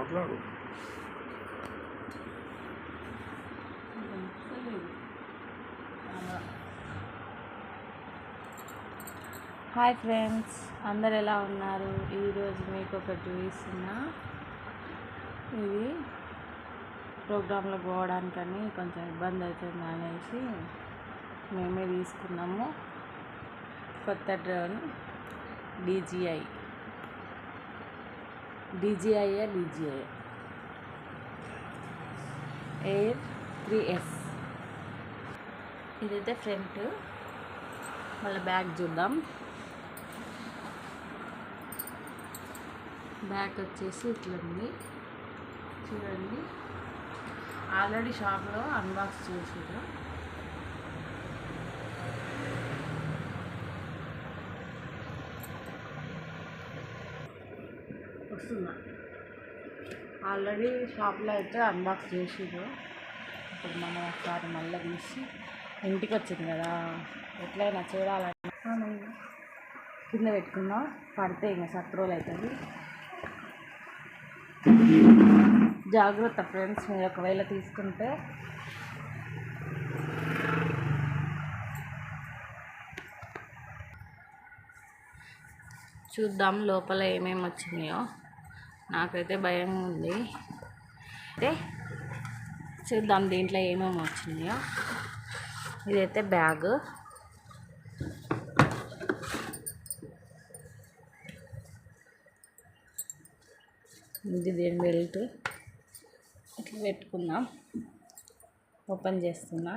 మాట్లాడు. Hi friends, అందరు ఎలా ఉన్నారు? ఈరోజు మీకు ఒకటి చూపిస్తున్నా. ఇది ప్రోగ్రాంలో పోవడానికని కొంచెం ఇబ్బంది అవుతుంది అనేసి మేమే తీసుకున్నాము కొత్త డ్రోన్. DJI Air 3S. ఇదైతే ఫ్రంట్. మళ్ళీ బ్యాక్ చూద్దాం. బ్యాక్ వచ్చేసి ఇట్లా ఉంది చూడండి. ఆల్రెడీ షాప్లో అన్బాక్స్ చేసారు. వస్తుందా? ఆల్రెడీ షాప్లో అయితే అన్బాక్స్ చేసారు. ఇప్పుడు మనం ఒకసారి మళ్ళీ తీసి ఇంటికి వచ్చింది కదా, ఎట్లయినా చూడాలని కింద పెట్టుకున్నాం. పడితే ఇంకా సక్రోలు అవుతుంది. జాగ్రత్త ఫ్రెండ్స్, మీరు ఒకవేళ తీసుకుంటే. చూద్దాం లోపల ఏమేమి వచ్చినాయో. నాకైతే భయం ఉంది. అయితే చూద్దాం దీంట్లో ఏమేమి వచ్చినాయో. ఇదైతే బ్యాగ్. ఇది దీని బెల్ట్. ఇట్లా పెట్టుకుందాం. ఓపెన్ చేస్తున్నా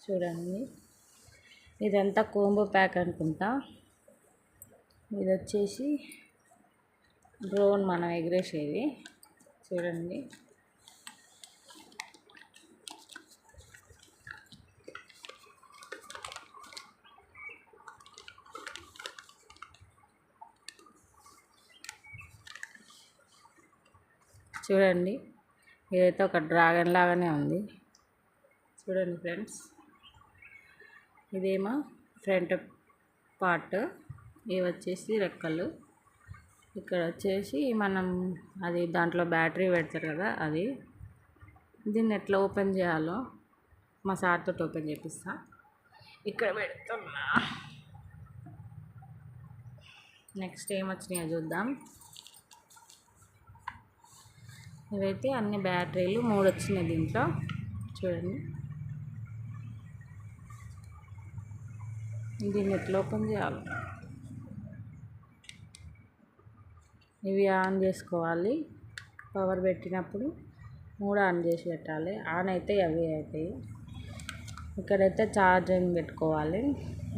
చూడండి. ఇదంతా కోంబో ప్యాక్ అనుకుంటా. ఇది వచ్చేసి డ్రోన్ మనం ఎగిరేసేది చూడండి. చూడండి, ఇదైతే ఒక డ్రాగన్ లాగానే ఉంది చూడండి ఫ్రెండ్స్. ఇదేమో ఫ్రంట్ పార్ట్, ఇవి వచ్చేసి రెక్కలు. ఇక్కడ వచ్చేసి మనం అది దాంట్లో బ్యాటరీ పెడతారు కదా అది. దీన్ని ఎట్లా ఓపెన్ చేయాలో మా సార్ తోటి ఓపెన్ చేపిస్తా. ఇక్కడ పెడుతున్నా. నెక్స్ట్ ఏమొచ్చినాయో చూద్దాం. ఇవైతే అన్ని బ్యాటరీలు 3 వచ్చినాయి దీంట్లో చూడండి. దీన్ని ఎట్లా ఓపెన్ చేయాలి? ఇవి ఆన్ చేసుకోవాలి. పవర్ పెట్టినప్పుడు 3 ఆన్ చేసి పెట్టాలి. ఆన్ అయితే అవి అవుతాయి. ఇక్కడైతే ఛార్జింగ్ పెట్టుకోవాలి.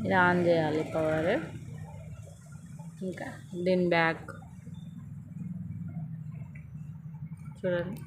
ఇది ఆన్ చేయాలి పవర్. ఇంకా దీని బ్యాక్ చూడండి.